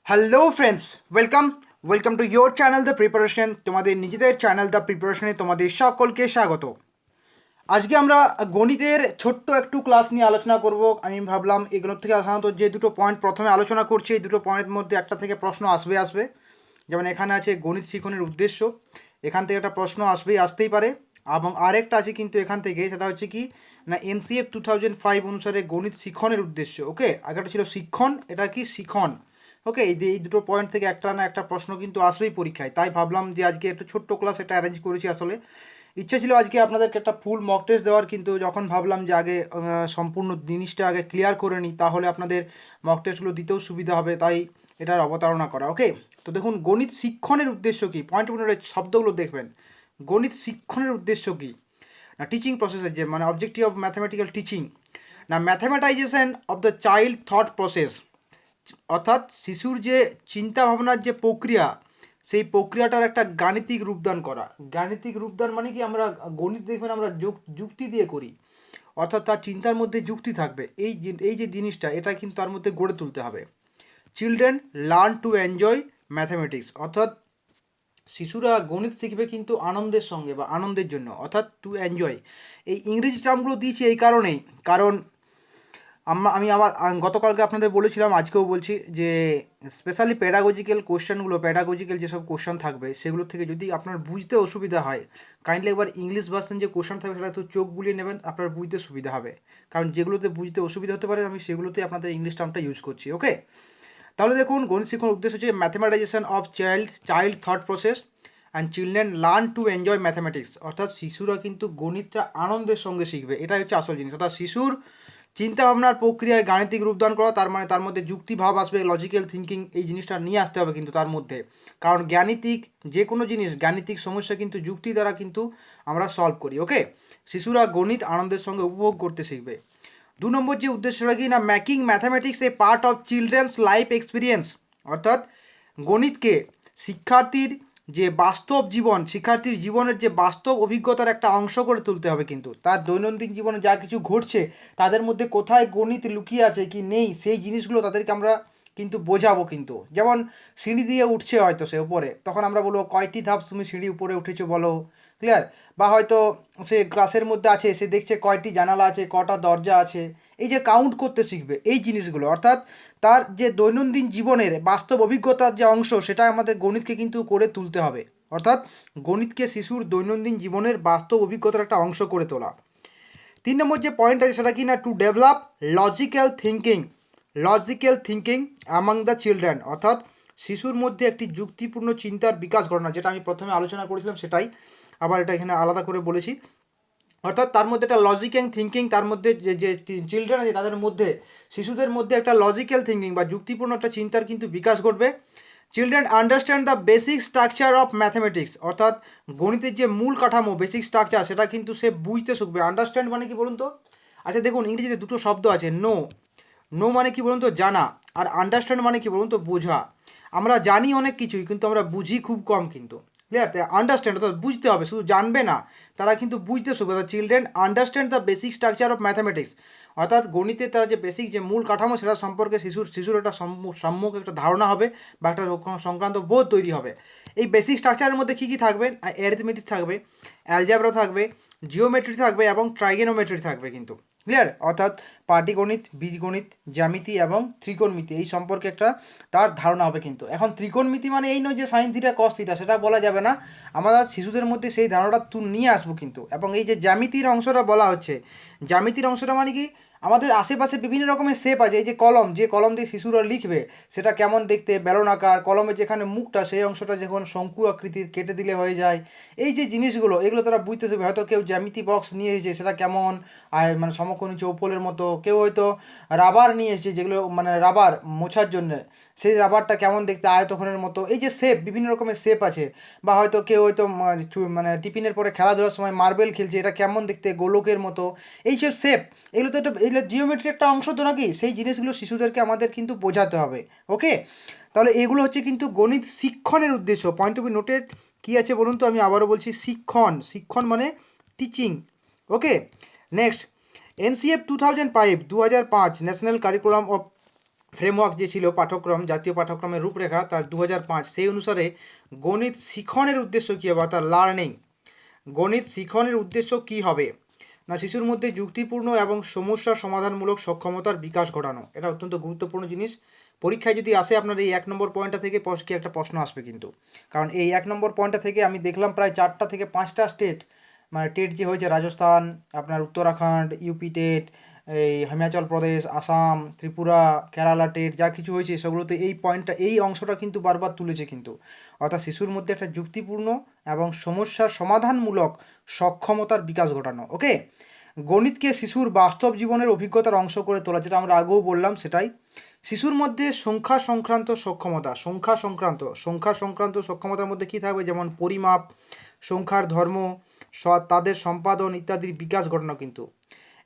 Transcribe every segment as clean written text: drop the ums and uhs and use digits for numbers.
Hello friends, welcome to your channel the preparation. তোমাদের নিজেদের channel the প্রিপারেশনে তোমাদের সকলকে স্বাগত। আজকে আমরা গণিতের ছোট্ট একটু ক্লাস নিয়ে আলোচনা করব। আমি ভাবলাম এগুলোর থেকে সাধারণত যে দুটো পয়েন্ট প্রথমে আলোচনা করছি, এই দুটো পয়েন্টের মধ্যে একটা থেকে প্রশ্ন আসবে। যেমন এখানে আছে গণিত শিখনের উদ্দেশ্য, এখান থেকে একটা প্রশ্ন আসতেই পারে। এবং আরেকটা আছে কিন্তু এখান থেকে, সেটা হচ্ছে কি না এনসিএফ 2005 অনুসারে গণিত শিখনের উদ্দেশ্য। ওকে, আগেটা ছিল শিক্ষণ, এটা কি শিখন। ওকে, এই দুটো পয়েন্ট থেকে একটা না একটা প্রশ্ন কিন্তু আসবেই পরীক্ষায়। তাই ভাবলাম যে আজকে একটু ছোট্ট ক্লাস এটা অ্যারেঞ্জ করেছি। আসলে ইচ্ছা ছিল আজকে আপনাদেরকে একটা ফুল মক টেস্ট দেওয়ার, কিন্তু যখন ভাবলাম যে আগে সম্পূর্ণ জিনিসটা আগে ক্লিয়ার করে নিই, তাহলে আপনাদের মক টেস্টগুলো দিতেও সুবিধা হবে, তাই এটার অবতারণা করা। ওকে, তো দেখুন গণিত শিক্ষণের উদ্দেশ্য কী, পয়েন্ট শব্দগুলো দেখবেন। গণিত শিক্ষণের উদ্দেশ্য কী না টিচিং প্রসেসের যে মানে অবজেক্টিভ অফ ম্যাথামেটিক্যাল টিচিং, না mathematisation of the child thought process, অর্থাৎ শিশুর যে চিন্তা ভাবনার যে প্রক্রিয়া, সেই প্রক্রিয়াটার একটা গাণিতিক রূপদান করা। গাণিতিক রূপদান মানে কি, আমরা গণিত দেখবেন আমরা যুক্তি দিয়ে করি, অর্থাৎ তার চিন্তার মধ্যে যুক্তি থাকবে। এই যে জিনিসটা, এটা কিন্তু তার মধ্যে গড়ে তুলতে হবে। Children learn to enjoy mathematics, অর্থাৎ শিশুরা গণিত শিখবে কিন্তু আনন্দের সঙ্গে বা আনন্দের জন্য, অর্থাৎ টু এনজয়। এই ইংরেজি টার্মগুলো দিয়েছি এই কারণেই, কারণ আমি আবার গতকালকে আপনাদের বলেছিলাম, আজকেও বলছি যে স্পেশালি প্যাডাগজিক্যাল যেসব কোশ্চেন থাকবে, সেগুলো থেকে যদি আপনার বুঝতে অসুবিধা হয়, কাইন্ডলি একবার ইংলিশ ভার্সন যে কোশ্চেন থাকবে সেটা তো চোখ বুলিয়ে নেবেন, আপনার বুঝতে সুবিধা হবে। কারণ যেগুলোতে বুঝতে অসুবিধা হতে পারে, আমি সেগুলোতে আপনাদের ইংলিশ টার্মটা ইউজ করছি। ওকে, তাহলে দেখুন গণিত শিক্ষার উদ্দেশ্য হচ্ছে mathematisation of child thought process and children learn to enjoy mathematics, অর্থাৎ শিশুরা কিন্তু গণিতটা আনন্দের সঙ্গে শিখবে, এটাই হচ্ছে আসল জিনিস। অর্থাৎ শিশুর চিন্তা ভাবনার প্রক্রিয়ায় গাণিতিক রূপদান করা, তার মানে তার মধ্যে যুক্তি ভাব আসবে, লজিক্যাল থিঙ্কিং, এই জিনিসটা নিয়ে আসতে হবে কিন্তু তার মধ্যে। কারণ জ্ঞানিতিক যে কোনো জিনিস, গাণিতিক সমস্যা কিন্তু যুক্তি দ্বারা কিন্তু আমরা সলভ করি। ওকে, শিশুরা গণিত আনন্দের সঙ্গে উপভোগ করতে শিখবে। 2 নম্বর যে উদ্দেশ্যটা কি না making mathematics A part of children's life experience, অর্থাৎ গণিতকে শিক্ষার্থীর যে বাস্তব জীবন, শিক্ষার্থীর জীবনের যে বাস্তব অভিজ্ঞতার একটা অংশ করে তুলতে হবে। কিন্তু তার দৈনন্দিন জীবনে যা কিছু ঘটছে, তাদের মধ্যে কোথায় গণিত লুকিয়ে আছে কি নেই, সেই জিনিসগুলো তাদেরকে আমরা কিন্তু বোঝাবো। কিন্তু যেমন সিঁড়ি দিয়ে উঠছে হয়তো সে উপরে, তখন আমরা বলবো কয়টি ধাপ তুমি সিঁড়ি উপরে উঠেছো বলো, ক্লিয়ার। বা হয়তো সে ক্লাসের মধ্যে আছে, সে দেখছে কয়টি জানালা আছে, কটা দরজা আছে, এই যে কাউন্ট করতে শিখবে এই জিনিসগুলো, অর্থাৎ তার যে দৈনন্দিন জীবনের বাস্তব অভিজ্ঞতার যে অংশ, সেটা আমাদের গণিতকে কিন্তু করে তুলতে হবে। অর্থাৎ গণিতকে শিশুর দৈনন্দিন জীবনের বাস্তব অভিজ্ঞতার একটা অংশ করে তোলা। 3 নম্বর যে পয়েন্ট আছে সেটা কি না to develop logical thinking among the children, অর্থাৎ শিশুর মধ্যে একটি যুক্তিপূর্ণ চিন্তার বিকাশ ঘটানো, যেটা আমি প্রথমে আলোচনা করেছিলাম সেটাই আবার এটা এখানে আলাদা করে বলেছি। অর্থাৎ তার মধ্যে একটা লজিক অ্যান্ড থিঙ্কিং, তার মধ্যে যে চিলড্রেন আছে তাদের মধ্যে, শিশুদের মধ্যে একটা লজিক্যাল থিঙ্কিং বা যুক্তিপূর্ণ একটা চিন্তার কিন্তু বিকাশ ঘটবে। Children understand the basic structure of mathematics, অর্থাৎ গণিতের যে মূল কাঠামো বেসিক স্ট্রাকচার, সেটা কিন্তু সে বুঝতে শিখবে। আন্ডারস্ট্যান্ড মানে কি বলুন তো? আচ্ছা দেখুন, ইংরেজিতে দুটো শব্দ আছে, নো মানে কি বলুন তো, জানা, আর আন্ডারস্ট্যান্ড মানে কি বলুন তো, বোঝা। আমরা জানি অনেক কিছুই, কিন্তু আমরা বুঝি খুব কম কিন্তু, ক্লিয়ার। আন্ডারস্ট্যান্ড অর্থাৎ বুঝতে হবে, শুধু জানবে না, তারা কিন্তু বুঝতে শিখবে। অর্থাৎ children understand the basic structure of mathematics, অর্থাৎ গণিতের তারা যে বেসিক যে মূল কাঠামো, সেটা সম্পর্কে শিশুর একটা সম্যক একটা ধারণা হবে বা একটা সংক্রান্ত বোধ তৈরি হবে। এই বেসিক স্ট্রাকচারের মধ্যে কী কী থাকবে? অ্যারিথমেটিক থাকবে, অ্যালজেব্রা থাকবে, জিওমেট্রি থাকবে এবং ট্রাইগোনোমেট্রি থাকবে কিন্তু, ক্লিয়ার। অর্থাৎ পাটিগণিত, বীজগণিত, জ্যামিতি এবং ত্রিকোণমিতি, এই সম্পর্কে একটা তার ধারণা হবে। কিন্তু এখন ত্রিকোণমিতি মানে এই নয় যে সাইন থিটা কস থিটা, সেটা বলা যাবে না। আমরা শিশুদের মধ্যে সেই ধারণাটা নিয়ে আসবো কিন্তু। এবং এই যে জ্যামিতির অংশটা বলা হচ্ছে, জ্যামিতির অংশটা মানে কি, আমাদের আশেপাশে বিভিন্ন রকমের শেপ আছে। এই যে কলম দিয়ে শিশুরা লিখবে, সেটা কেমন দেখতে, বেলনাকার, কলমের যেখানে মুখটা সেই অংশটা যখন শঙ্কু আকৃতির, কেটে দিলে হয়ে যায়। এই যে জিনিসগুলো, এগুলো তারা বুঝতে শিখবে। হয়তো কেউ জ্যামিতি বক্স নিয়ে এসেছে, সেটা কেমন মানে সমকোণী চৌপলের মতো, কেউ হয়তো রাবার নিয়ে এসেছে, যেগুলো মানে রাবার মোছার জন্য, সেই রাবারটা কেমন দেখতে, আয়তক্ষণের মতো। এই যে শেপ, বিভিন্ন রকমের শেপ আছে। বা হয়তো কেউ হয়তো মানে টিফিনের পরে খেলাধুলার সময় মার্বেল খেলছে, এটা কেমন দেখতে, গোলকের মতো। এইসব শেপ, এগুলো তো একটা, এগুলো জিওমেট্রি একটা অংশ তো নাকি, সেই জিনিসগুলো শিশুদেরকে আমাদের কিন্তু বোঝাতে হবে। ওকে, তাহলে এগুলো হচ্ছে কিন্তু গণিত শিক্ষণের উদ্দেশ্য। পয়েন্ট টু বি নোটেড কী আছে বলুন তো? আমি আবারও বলছি, শিক্ষণ মানে teaching. Okay, next, NCF 2005 national curriculum of framework যে ছিল পাঠ্যক্রম, জাতীয় পাঠ্যক্রমের রূপরেখা তার 2005, সেই অনুসারে গণিত শিখনের উদ্দেশ্য কী হবে, অর্থাৎ লার্নিং, গণিত শিখনের উদ্দেশ্য কী হবে না শিশুর মধ্যে যুক্তিপূর্ণ এবং সমস্যা সমাধানমূলক সক্ষমতার বিকাশ ঘটানো। এটা অত্যন্ত গুরুত্বপূর্ণ জিনিস। পরীক্ষায় যদি আসে আপনার এই 1 নম্বর পয়েন্টটা থেকে কি একটা প্রশ্ন আসবে কিন্তু, কারণ এই 1 নম্বর পয়েন্টটা থেকে আমি দেখলাম প্রায় 4টা থেকে 5টা স্টেট, মানে টেট যে হয়েছে, রাজস্থান, আপনার উত্তরাখণ্ড, ইউপি টেট, এই হিমাচল প্রদেশ, আসাম, ত্রিপুরা, কেরালা টেট, যা কিছু হয়েছে সেগুলোতে এই পয়েন্টটা, এই অংশটা কিন্তু বারবার তুলেছে কিন্তু, অর্থাৎ শিশুর মধ্যে একটা যুক্তিপূর্ণ এবং সমস্যা সমাধানমূলক সক্ষমতার বিকাশ ঘটানো। ওকে, গণিতকে শিশুর বাস্তব জীবনের অভিজ্ঞতার অংশ করে তোলা, যেটা আমরা আগেও বললাম সেটাই। শিশুর মধ্যে সংখ্যা সংক্রান্ত সক্ষমতা, সংখ্যা সংক্রান্ত সক্ষমতার মধ্যে কী থাকবে, যেমন পরিমাপ, সংখ্যার ধর্ম, তাদের সম্পাদন ইত্যাদির বিকাশ ঘটানো কিন্তু।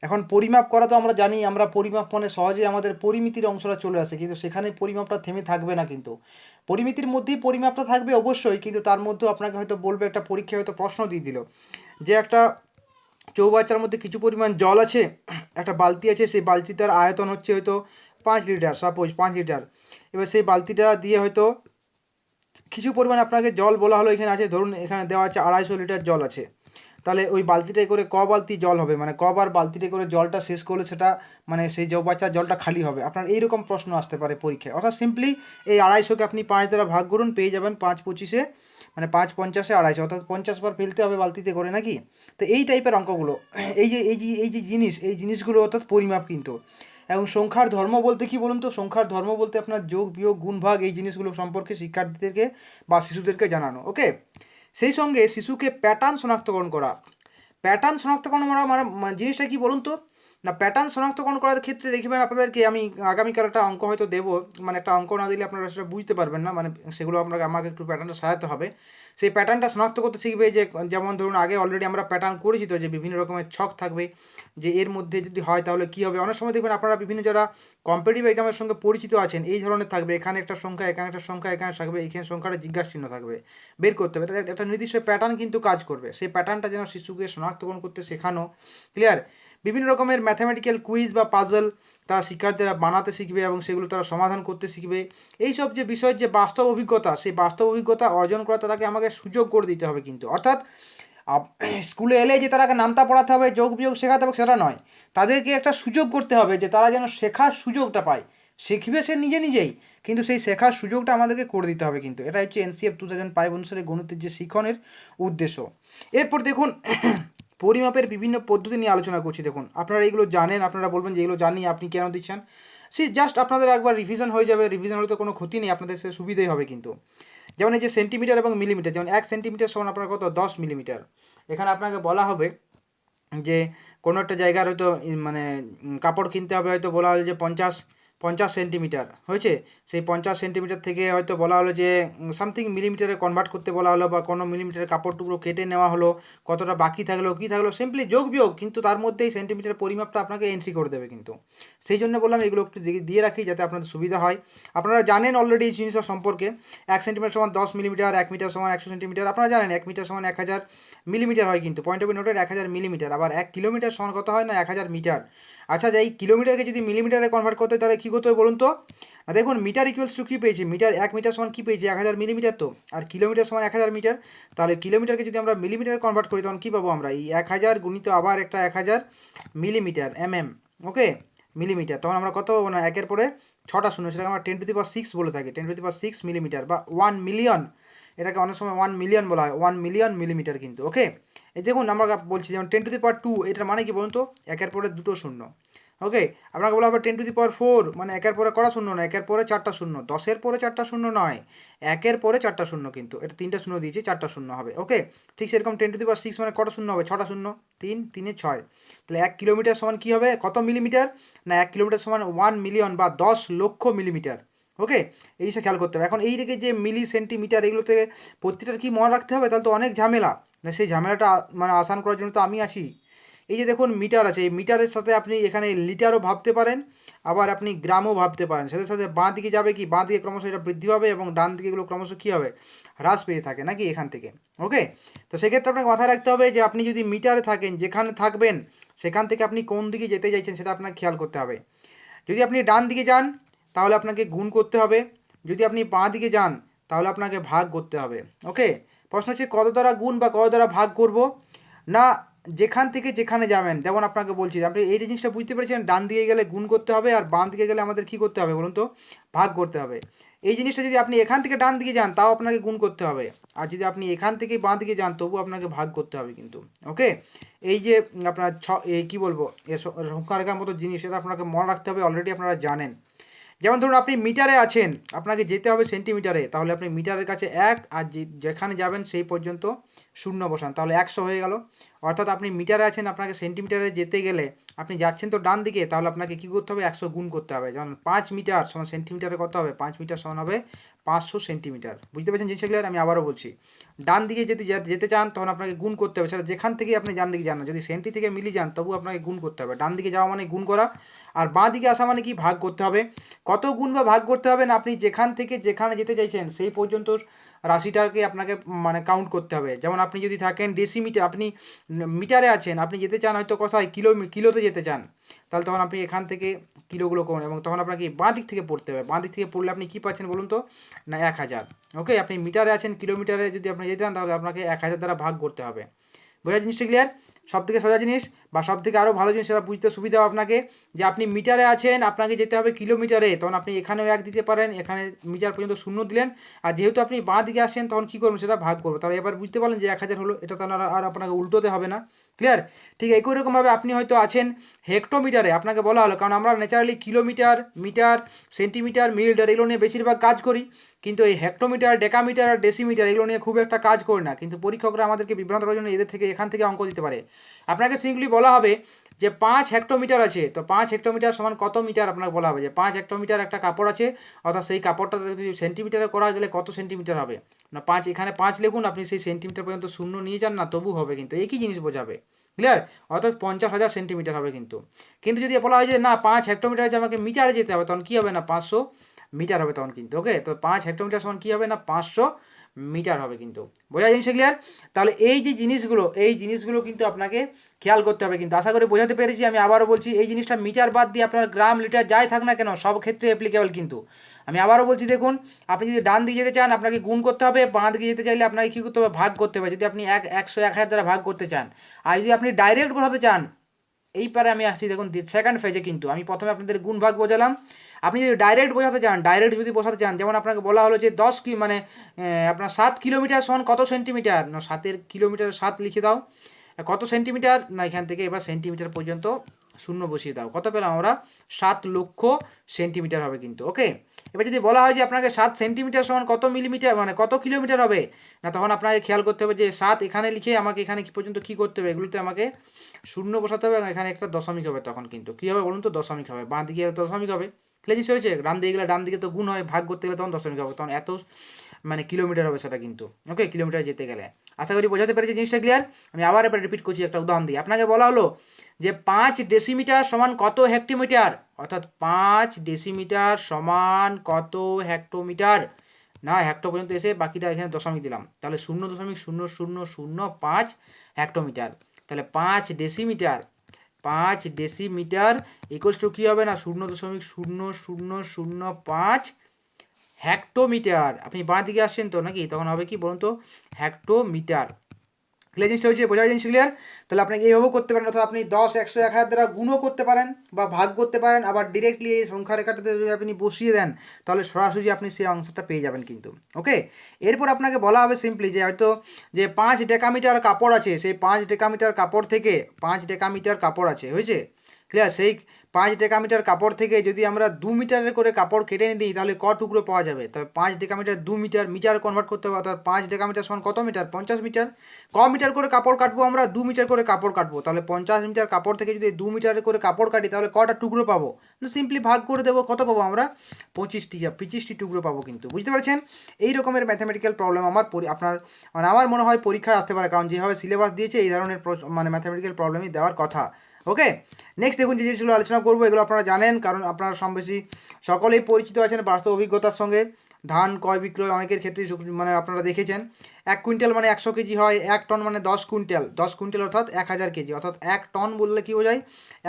এখন পরিমাপ করা তো আমরা জানি, আমরা পরিমাপ মানে সহজে আমাদের পরিমিতির অংশটা চলে আসে, কিন্তু সেখানে পরিমাপটা থেমে থাকবে না কিন্তু। পরিমিতির মধ্যেই পরিমাপটা থাকবে অবশ্যই, কিন্তু তার মধ্যেও আপনাকে হয়তো বলবে, একটা পরীক্ষায় হয়তো প্রশ্ন দিয়ে দিল যে একটা চৌবাচ্চার মধ্যে কিছু পরিমাণ জল আছে, একটা বালতি আছে, সেই বালতিটার আয়তন হচ্ছে হয়তো 5 লিটার, সাপোজ 5 লিটার। এবার সেই বালতিটা দিয়ে হয়তো কিছু পরিমাণ আপনাকে জল বলা হলো, এখানে আছে ধরুন, এখানে দেওয়া আছে 250 লিটার জল আছে, তাহলে ওই বালতিটায় করে ক বালতি জল হবে, মানে কবার বালতিতে করে জলটা শেষ করলে সেটা, মানে সেই চৌবাচ্চার জলটা খালি হবে। আপনার এইরকম প্রশ্ন আসতে পারে পরীক্ষায়। অর্থাৎ সিম্পলি এই 250কে আপনি 5 দ্বারা ভাগ করুন, পেয়ে যাবেন 5×25, মানে 5×50, 250, অর্থাৎ 50 বার ফেলতে হবে বালতিতে করে নাকি। তো এই টাইপের অঙ্কগুলো, এই যে জিনিসগুলো অর্থাৎ পরিমাপ কিন্তু। এবং সংখ্যার ধর্ম বলতে কি বলুন তো, সংখ্যার ধর্ম বলতে আপনার যোগ বিয়োগ গুণ ভাগ, এই জিনিসগুলো সম্পর্কে শিক্ষার্থীদেরকে বা শিশুদেরকে জানানো। ওকে, সেই সঙ্গে শিশুকে প্যাটার্ন শনাক্তকরণ করা। প্যাটার্ন শনাক্তকরণ মানে জিনিসটা কি বলুন তো, না প্যাটার্ন শনাক্তকরণ করার ক্ষেত্রে দেখবেন আপনাদেরকে আমি আগামীকাল একটা অঙ্ক হয়তো দেবো, মানে একটা অঙ্ক না দিলে আপনারা সেটা বুঝতে পারবেন না, মানে সেগুলো আমাকে একটু প্যাটার্নটা সাজাতে হবে। সেই প্যাটার্নটা শনাক্ত করতে শিখবে, যে যেমন ধরুন আগে অলরেডি আমরা প্যাটার্ন করেছি তো, যে বিভিন্ন রকমের ছক থাকবে, যে এর মধ্যে যদি হয় তাহলে কী হবে। অনেক সময় দেখবেন আপনারা বিভিন্ন যারা কম্পিটিটিভ এক্সামের সঙ্গে পরিচিত আছেন, এই ধরনের থাকবে, এখানে একটা সংখ্যা, এখানে একটা সংখ্যা, এখানে থাকবে, এখানে সংখ্যাটা জিজ্ঞাসা চিহ্ন থাকবে, বের করতে হবে। তাদের একটা নির্দিষ্ট প্যাটার্ন কিন্তু কাজ করবে, সেই প্যাটার্নটা যেন শিশুকে শনাক্তকরণ করতে শেখানো। ক্লিয়ার? বিভিন্ন রকমের ম্যাথামেটিক্যাল কুইজ বা পাজল তারা শিক্ষার্থীরা বানাতে শিখবে এবং সেগুলো তারা সমাধান করতে শিখবে। এইসব যে বিষয়ের যে বাস্তব অভিজ্ঞতা, সেই বাস্তব অভিজ্ঞতা অর্জন করা তাকে আমাকে সুযোগ করে দিতে হবে কিন্তু। অর্থাৎ স্কুলে এলে যে তারাকে নামতা পড়াতে হবে, যোগ বিয়োগ শেখাতে হবে, সেটা নয়। তাদেরকে একটা সুযোগ করতে হবে, যে তারা যেন শেখার সুযোগটা পায়। শিখবে সে নিজে নিজেই, কিন্তু সেই শেখার সুযোগটা আমাদেরকে করে দিতে হবে কিন্তু। এটা হচ্ছে NCF 2005 অনুসারে গণিতের যে শিখনের উদ্দেশ্য। এরপর দেখুন, পরিমাপের বিভিন্ন পদ্ধতি নিয়ে আলোচনা করছি। দেখুন, আপনারা এইগুলো জানেন, আপনারা বলবেন যে এগুলো জানি, আপনি কেন দিচ্ছেন। জাস্ট আপনাদের একবার রিভিশন হয়ে যাবে, রিভিশন হলে তো কোনো ক্ষতি নেই, আপনাদের সে সুবিধাই হবে কিন্তু। যেমন এই যে সেন্টিমিটার এবং মিলিমিটার, যেমন 1 সেন্টিমিটার সমান আপনার কত, 10 মিলিমিটার। এখানে আপনাকে বলা হবে যে কোনো একটা জায়গার হয়তো মানে কাপড় কিনতে হবে, হয়তো বলা হলো যে 50 সেন্টিমিটার হয়েছে, সেই 50 সেন্টিমিটার থেকে হয়তো বলা হলো যে সামথিং মিলিমিটারে কনভার্ট করতে বলা হলো, বা কোনো মিলিমিটারের কাপড় টুকরো কেটে নেওয়া হলো, কতটা বাকি থাকলো কী থাকলো, সিম্পলি যোগ বিয়োগ, কিন্তু তার মধ্যেই সেন্টিমিটার পরিমাপটা আপনাকে এন্ট্রি করে দেবে কিন্তু। সেই জন্য বললাম এগুলো একটু দিয়ে রাখি যাতে আপনাদের সুবিধা হয়। আপনারা জানেন অলরেডি এই জিনিসটা সম্পর্কে, 1 সেন্টিমিটার সমান 10 মিলিমিটার, 1 মিটার সমান 100 সেন্টিমিটার, আপনারা জানেন 1 মিটার সমান 1000 মিলিমিটার হয় কিন্তু, পয়েন্ট অফ নোটের 1000 মিলিমিটার। আবার 1 কিলোমিটার সমান কত হয় না, 1000 মিটার। আচ্ছা, এই কিলোমিটারকে যদি মিলিমিটারে কনভার্ট করতে তাহলে কী করতে হবে বলুন তো। দেখুন, মিটার ইকুয়ালস টু কী পেয়েছি, মিটার 1 মিটার সমান কী পেয়েছি, 1000 মিলিমিটার তো, আর কিলোমিটার সমান 1000 মিটার। তাহলে কিলোমিটারকে যদি আমরা মিলিমিটারে কনভার্ট করি তখন কী পাবো আমরা, এই 1000 গুণিত আবার একটা 1000 মিলিমিটার, ওকে, মিলিমিটার। তখন আমরা কত পাবো না, একের পরে 6টা শূন্য, সেটাকে আমরা 10⁶ বলে থাকি, 10⁶ মিলিমিটার, বা 1 মিলিয়ন, এটাকে অনেক সময় 1 মিলিয়ন বলা হয়, 1 মিলিয়ন মিলিমিটার কিন্তু। ওকে, এই দেখুন আমরা বলছি যেমন 10⁻², এটার মানে কি বলুন তো, একের পরে 2টো শূন্য। ওকে, আপনাকে বলা হবে 10⁴, মানে একের পরে কটা শূন্য না, একের পরে 4টা শূন্য, 10-এর পরে 4টা শূন্য নয়, একের পরে 4টা শূন্য কিন্তু, এটা 3টা শূন্য দিয়েছি, 4টা শূন্য হবে। ওকে, ঠিক সেরকম 10⁶ মানে কটা শূন্য হবে, 6টা শূন্য, 3 3 6। তাহলে 1 কিলোমিটার সমান কী হবে, কত মিলিমিটার না, 1 কিলোমিটার সমান 1 মিলিয়ন বা 10 লক্ষ মিলিমিটার। ওকে, এই সে খেয়াল করতে হবে। এখন এই রেখে যে মিলি সেন্টিমিটার, এগুলোতে প্রতিটার কি মনে রাখতে হবে, তাহলে তো অনেক ঝামেলা। সেই ঝামেলাটা মানে আসান করার জন্য তো আমি আছি। এই যে দেখুন মিটার আছে, এই মিটারের সাথে আপনি এখানে লিটারও ভাবতে পারেন, আবার আপনি গ্রামও ভাবতে পারেন। সাথে সাথে বাঁ দিকে যাবে কি, বাঁ দিকে ক্রমশ এটা বৃদ্ধি পাবে, এবং ডান দিকে এগুলো ক্রমশ কী হবে, হ্রাস পেয়ে থাকে নাকি এখান থেকে। ওকে, তো সেক্ষেত্রে আপনাকে মাথায় রাখতে হবে যে আপনি যদি মিটারে থাকেন, যেখানে থাকবেন সেখান থেকে আপনি কোন দিকে যেতে চাইছেন সেটা আপনাকে খেয়াল করতে হবে। যদি আপনি ডান দিকে যান, তাহলে আপনাকে গুণ করতে হবে, যদি আপনি বাঁ দিকে যান তাহলে আপনাকে ভাগ করতে হবে। ওকে, প্রশ্ন হচ্ছে কত দ্বারা গুণ বা কত দ্বারা ভাগ করব না, যেখান থেকে যেখানে যাবেন। যেমন আপনাকে বলছি, আপনি এই যে জিনিসটা বুঝতে পেরেছেন, ডান দিকে গেলে গুণ করতে হবে আর বাম দিকে গেলে আমাদের কি করতে হবে বলুন তো, ভাগ করতে হবে। এই জিনিসটা যদি আপনি এখান থেকে ডান দিকে যান তাও আপনাকে গুণ করতে হবে, আর যদি আপনি এখান থেকে বাঁ দিকে যান তবু আপনাকে ভাগ করতে হবে কিন্তু। ওকে, এই যে আপনার এই কী বলবো, এর সংখ্যা রেখার মতো জিনিস, এটা আপনাকে মনে রাখতে হবে, অলরেডি আপনারা জানেন। যেমন ধরুন আপনি মিটারে আছেন, আপনাকে যেতে হবে সেন্টিমিটারে, তাহলে আপনি মিটারের কাছে 1 আর যেখানে যাবেন সেই পর্যন্ত শূন্য বসান, তাহলে 100 হয়ে গেল। অর্থাৎ আপনি মিটারে আছেন, আপনাকে সেন্টিমিটারে যেতে গেলে আপনি যাচ্ছেন তো ডান দিকে, তাহলে আপনাকে কী করতে হবে, 100 গুণ করতে হবে। যেমন 5 মিটার সমান সেন্টিমিটারে কত হবে, 5 মিটার সমান হবে 500 সেন্টিমিটার। বুঝতে পেরেছেন জিনিসটা ক্লিয়ার? আমি আবারও বলছি, ডান দিকে যদি যেতে চান তখন আপনাকে গুণ করতে হবে, সেটা যেখান থেকে আপনি ডান দিকে যান না, যদি সেন্টি থেকে মিলি যান তবু আপনাকে গুণ করতে হবে। ডান দিকে যাওয়া মানে গুণ করা, আর বাঁ দিকে আসা মানে কি, ভাগ করতে হবে। কত গুণ বা ভাগ করতে হবে না, আপনি যেখান থেকে যেখানে যেতে চাইছেন সেই পর্যন্ত রাশিটাকে আপনাকে মানে কাউন্ট করতে হবে। যেমন আপনি যদি থাকেন ডেসিমিটার, আপনি মিটারে আছেন, আপনি যেতে চান হয়তো কোথায় কিলোতে যেতে চান, তাহলে তখন আপনি এখান থেকে কিলোগুলো করুন এবং তখন আপনাকে বাঁ দিক থেকে পড়তে হবে। বাঁ দিক থেকে পড়লে আপনি কী পাচ্ছেন বলুন তো, না 1000। ওকে, আপনি মিটারে আছেন, কিলোমিটারে যদি আপনি যেতে চান তাহলে আপনাকে 1000 দ্বারা ভাগ করতে হবে। বোঝা জিনিসটা ক্লিয়ার? সব থেকে সোজা জিনিস বা সব থেকে আরও ভালো জিনিস, সেটা বুঝতে সুবিধা হবে আপনাকে, যে আপনি মিটারে আছেন, আপনাকে যেতে হবে কিলোমিটারে, তখন আপনি এখানেও 1 দিতে পারেন, এখানে মিটার পর্যন্ত 0 দিলেন, আর যেহেতু আপনি বাঁ দিকে আসছেন তখন কী করবেন, সেটা ভাগ করবো। তাহলে এবার বুঝতে পারলেন যে 1000 হলো, এটা তাহলে আর আপনাকে উল্টোতে হবে না। ক্লিয়ার? ঠিক একই রকমভাবে আপনি হয়তো আছেন হেক্টোমিটারে, আপনাকে বলা হলো, কারণ আমরা naturally kilometre, metre, centimetre, millimetre এগুলো নিয়ে বেশিরভাগ কাজ করি, কিন্তু এই হেক্টোমিটার, ডেকামিটার আর ডেসিমিটার এগুলো নিয়ে খুব একটা কাজ করি না, কিন্তু পরীক্ষকরা আমাদেরকে বিভ্রান্ত করার জন্য এখান থেকে অঙ্ক দিতে পারে। আপনাকে সিম্পলি বলা হবে যে 5 হেক্টোমিটার আছে, তো 5 হেক্টোমিটার সমান কত মিটার, আপনাকে বলা হবে যে 5 হেক্টোমিটার একটা কাপড় আছে, অর্থাৎ সেই কাপড়টা যদি সেন্টিমিটারে করা হয় তাহলে কত সেন্টিমিটার হবে না, 5, এখানে 5 লিখুন, আপনি সেই সেন্টিমিটার পর্যন্ত শূন্য নিয়ে যান না, তবু হবে কিন্তু, একই জিনিস বোঝাবে। ক্লিয়ার? অর্থাৎ 50,000 সেন্টিমিটার হবে কিন্তু। কিন্তু যদি বলা হয় যে না 5 হেক্টোমিটার আছে, আমাকে মিটারে যেতে হবে, তখন কী হবে না 500 মিটার হবে তখন কিন্তু। ওকে, তো 5 হেক্টোমিটার সমান কী হবে না 500 মিটার হবে কিন্তু। বোঝা জিনিস ক্লিয়ার? তাহলে এই যে জিনিসগুলো কিন্তু আপনাকে খেয়াল করতে হবে কিন্তু। আশা করি বোঝাতে পেরেছি। আমি আবারও বলছি, এই জিনিসটা মিটার বাদ দিয়ে আপনার গ্রাম, লিটার যাই থাক না কেন সব ক্ষেত্রে অ্যাপ্লিকেবল কিন্তু। আমি আবারও বলছি, দেখুন, আপনি যদি ডান দিকে যেতে চান আপনাকে গুণ করতে হবে, বাঁ দিকে যেতে চাইলে আপনাকে কী করতে হবে, ভাগ করতে হবে, যদি আপনি 100 1000 দ্বারা ভাগ করতে চান। আর যদি আপনি ডাইরেক্ট বোঝাতে চান, এই পারে আমি আসছি, দেখুন সেকেন্ড ফেজে কিন্তু আমি প্রথমে আপনাদের গুণ ভাগ বোঝালাম। আপনি যদি ডাইরেক্ট বোঝাতে চান, বসাতে চান, যেমন আপনাকে বলা হলো যে 10 কি মানে আপনার 7 কিলোমিটার সমান কত সেন্টিমিটার, না 7 কিলোমিটার 7 লিখে দাও, কত সেন্টিমিটার, না এখান থেকে এবার সেন্টিমিটার পর্যন্ত শূন্য বসিয়ে দাও, কত পেলাম আমরা, 7 লক্ষ সেন্টিমিটার হবে কিন্তু। ওকে, এবার যদি বলা হয় যে আপনাকে 7 সেন্টিমিটার সমান কত মিলিমিটার, মানে কত কিলোমিটার হবে, না তখন আপনাকে খেয়াল করতে হবে যে 7 এখানে লিখে আমাকে এখানে কি পর্যন্ত কী করতে হবে, এগুলোতে আমাকে শূন্য বসাতে হবে এবং এখানে একটা দশমিক হবে, তখন কিন্তু কী হবে বলুন তো, দশমিক হবে। বাঁ দিকে দশমিক হবে, ক্লিয়ার হয়েছে? ডান দিকে গেলে ডান দিকে তো গুণ হয়, ভাগ করতে গেলে তখন দশমিক হবে, তখন এত মানে কিলোমিটার হবে সেটা কিন্তু। ওকে, কিলোমিটার যেতে গেলে। আশা করি বোঝাতে পেরেছি জিনিসটা ক্লিয়ার? আমি আবার এবার রিপিট করছি একটা উদাহরণ দিয়ে। আপনাকে বলা হলো যে 5 ডেসিমিটার সমান কত হেক্টোমিটার, অর্থাৎ 5 ডেসিমিটার সমান কত হেক্টোমিটার, না হেক্টো পর্যন্ত এসে বাকিটা এখানে দশমিক দিলাম, তাহলে 0.0005 হেক্টোমিটার। তাহলে 5 ডেসিমিটার ইকুয়ালস টু কী হবে না 0.0005 হেক্টোমিটার। আপনি বাঁ দিকে আসছেন তো নাকি, তখন হবে কি বলুন তো, হেক্টোমিটার। ক্লিয়ার জিনিসটা হচ্ছে, বোঝা জিনিস ক্লিয়ার? তাহলে আপনাকে এইভাবেও করতে পারেন, অর্থাৎ আপনি 10, 100, 1000 দ্বারা গুণও করতে পারেন বা ভাগ করতে পারেন, আবার ডিরেক্টলি এই সংখ্যা রেখাটাতে যদি আপনি বসিয়ে দেন তাহলে সরাসরি আপনি সেই অংশটা পেয়ে যাবেন কিন্তু। ওকে, এরপর আপনাকে বলা হবে সিম্পলি যে হয়তো যে 5 ডেকামিটার কাপড় আছে, সেই 5 ডেকামিটার কাপড় থেকে 5 ডেকামিটার কাপড় আছে, হয়েছে? ক্লিয়ার? সেই 5 ডেকামিটার কাপড় থেকে যদি আমরা 2 মিটারের করে কাপড় কেটে নিই তাহলে ক টুকরো পাওয়া যাবে, তবে 5 ডেকামিটার 2 মিটার, মিটার কনভার্ট করতে হবে, অর্থাৎ 5 ডেকামিটার সমান কত মিটার, 50 মিটার। ক মিটার করে কাপড় কাটবো আমরা, 2 মিটার করে কাপড় কাটবো, তাহলে 50 মিটার কাপড় থেকে যদি 2 মিটার করে কাপড় কাটি তাহলে কটা টুকরো পাবো, সিম্পলি ভাগ করে দেবো, কত পাবো আমরা, 25টি টুকরো পাবো কিন্তু। বুঝতে পারছেন? এই রকমের ম্যাথামেটিক্যাল প্রবলেম আপনার মানে আমার মনে হয় পরীক্ষায় আসতে পারে, কারণ যেভাবে সিলেবাস দিয়েছে এই ধরনের মানে ম্যাথামেটিক্যাল প্রবলেমই দেওয়ার কথা। ওকে, নেক্সট দেখুন যে জিনিসগুলো আলোচনা করবো, এগুলো আপনারা জানেন, কারণ আপনারা কম বেশি সকলেই পরিচিত আছেন বাস্তব অভিজ্ঞতার সঙ্গে। ধান ক্রয় বিক্রয় অনেকের ক্ষেত্রে মানে আপনারা দেখেছেন 1 কুইন্টাল মানে 100 কেজি হয়, 1 টন মানে 10 কুইন্টাল, 10 কুইন্টাল অর্থাৎ 1000 কেজি, অর্থাৎ 1 টন বললে কি বোঝায়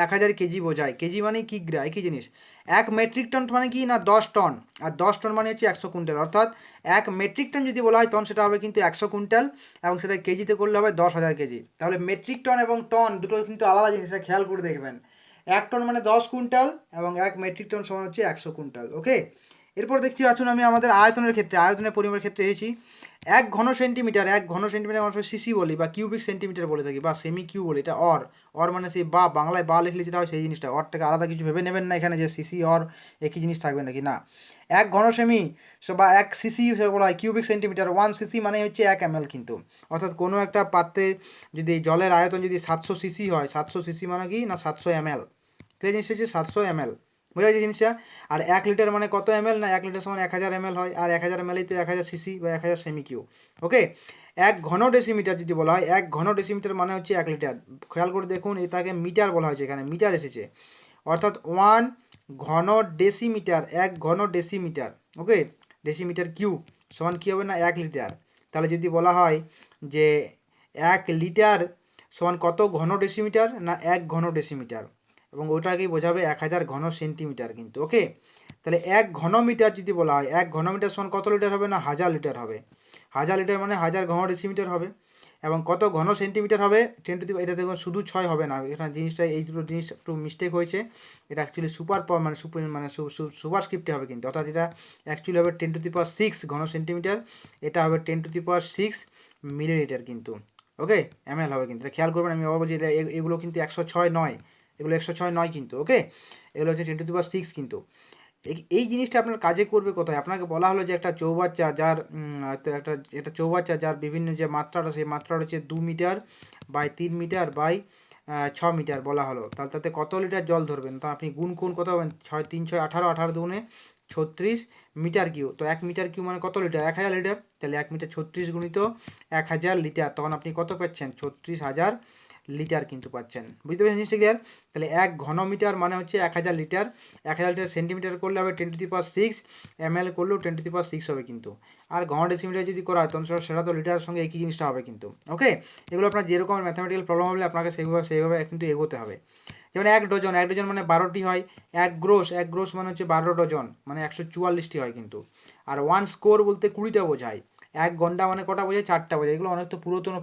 1000 কেজি বোঝায়। কেজি মানে কিগ্রা, একই জিনিস। 1 মেট্রিক টন মানে কি না 10 টন, আর 10 টন মানে হচ্ছে 100 কুইন্টাল, অর্থাৎ 1 মেট্রিক টন যদি বলা হয় তখন সেটা হবে কিন্তু 100 কুইন্টাল, এবং সেটা কেজিতে করলে হবে 10,000 কেজি। তাহলে মেট্রিক টন এবং টন দুটো কিন্তু আলাদা জিনিস, এটা খেয়াল করে দেখবেন। 1 টন মানে 10 কুইন্টাল এবং 1 মেট্রিক টন সমান হচ্ছে 100 কুইন্টাল। ওকে, এরপর দেখছি আসুন আমি আমাদের আয়তনের ক্ষেত্রে, আয়তনের পরিমাণের ক্ষেত্রে এসেছি। 1 ঘন সেন্টিমিটার, 1 ঘন সেন্টিমিটার আমরা সিসি বলি বা কিউবিক সেন্টিমিটার বলে থাকি বা সেমি কিউ বলি, এটা অর মানে সেই বা বাংলায় বা লিখলে যেটা হয় সেই জিনিসটা, অরটাকে আলাদা কিছু ভেবে নেবেন না এখানে যে সিসি অর একই জিনিস থাকবে নাকি, না। 1 ঘন সেমি বা 1 সিসি বলা হয় কিউবিক সেন্টিমিটার, 1 সিসি মানে হচ্ছে 1 ml কিন্তু, অর্থাৎ কোনো একটা পাত্রে যদি জলের আয়তন যদি 700 সিসি হয়, 700 সিসি মানে কি না 700 ml, তো এই জিনিসটা হচ্ছে 700 ml, বোঝা যাচ্ছে জিনিসটা। আর 1 লিটার মানে কত ml, না 1 লিটার সমান 1000 ml হয়, আর 1000 ml তো 1000 সিসি বা 1000 সেমি কিউ। ওকে, 1 ঘন ডেসিমিটার যদি বলা হয়, 1 ঘন ডেসিমিটার মানে হচ্ছে 1 লিটার। খেয়াল করে দেখুন এটাকে মিটার বলা হয়েছে, এখানে মিটার এসেছে, অর্থাৎ 1 ঘন ডেসিমিটার, 1 ঘন ডেসিমিটার। ওকে, ডেসিমিটার কিউ সমান কী হবে না 1 লিটার। তাহলে যদি বলা হয় যে 1 লিটার সমান কত ঘন ডেসিমিটার, না 1 ঘন ডেসিমিটার, এবং ওটাকেই বোঝাবে 1000 ঘন সেন্টিমিটার কিন্তু। ওকে, তাহলে 1 ঘন মিটার যদি বলা হয়, 1 ঘন মিটার সমান কত লিটার হবে, না 1000 লিটার হবে। 1000 লিটার মানে 1000 ঘন ডেসিমিটার হবে। এবং কত ঘন সেন্টিমিটার হবে 10 টু দি, এটা দেখুন শুধু 6 হবে না, এখানে জিনিসটা এই দুটো জিনিস একটু মিস্টেক হয়েছে। এটা অ্যাকচুয়ালি সুপারস্ক্রিপ্টে হবে কিন্তু, অর্থাৎ এটা অ্যাকচুয়ালি হবে 10 টু দি পাওয়ার 6 ঘন সেন্টিমিটার, এটা হবে 10 টু দি পাওয়ার 6 মিলিলিটার কিন্তু। ওকে, ml হবে কিন্তু, এটা খেয়াল করবেন। আমি আবার বলছি এগুলো কিন্তু 106 নয়, এগুলো 106 নয় কিন্তু। ওকে, এগুলো হচ্ছে 10 টু দি পাওয়ার 6 কিন্তু। এই জিনিসটা আপনার কাজে করবে কোথায়, আপনাকে বলা হলো যে একটা চৌবাচ্চা যার একটা চৌবাচ্চা যার বিভিন্ন যে মাত্রাটা, সেই মাত্রাটা হচ্ছে 2 metre by 3 metre by 6 metre বলা হলো, তাহলে তাতে কত লিটার জল ধরবেন, তো আপনি গুণ কত হবেন, 6 3 6 18, 18 দুগুণে 36 মিটার কিউ, তো 1 মিটার কিউ মানে কত লিটার, 1000 লিটার, তাহলে 1 মিটার 36 গুণিত 1000 লিটার, তখন আপনি কত পাচ্ছেন 36,000 লিটার কিন্তু পাচ্ছেন। বুঝতে পেরেছেন জিনিসটা ক্লিয়ার? তাহলে 1 ঘন মিটার মানে হচ্ছে 1000 লিটার, 1000 লিটার সেন্টিমিটার করলে হবে 10 টু দি পাওয়ার 6, ml করলেও 10 টু দি পাওয়ার 6 হবে কিন্তু। আর ঘন ডেসিমিটার যদি করা হয় তখন সেটা তো লিটারের সঙ্গে একই জিনিসটা হবে কিন্তু। ওকে, এগুলো আপনার যেরকম ম্যাথামেটিক্যাল প্রবলেম হবে আপনাকে সেইভাবে কিন্তু এগোতে হবে। যেমন 1 ডজন, 1 ডজন মানে 12টি হয়, 1 গ্রোস, 1 গ্রোস মানে হচ্ছে 12 ডজন মানে 144টি হয় কিন্তু। আর 1 স্কোর বলতে 20টা বোঝায়, 1 গন্ডা মানে কটা বোঝায়, 4টা বোঝায়। এগুলো অনেক তো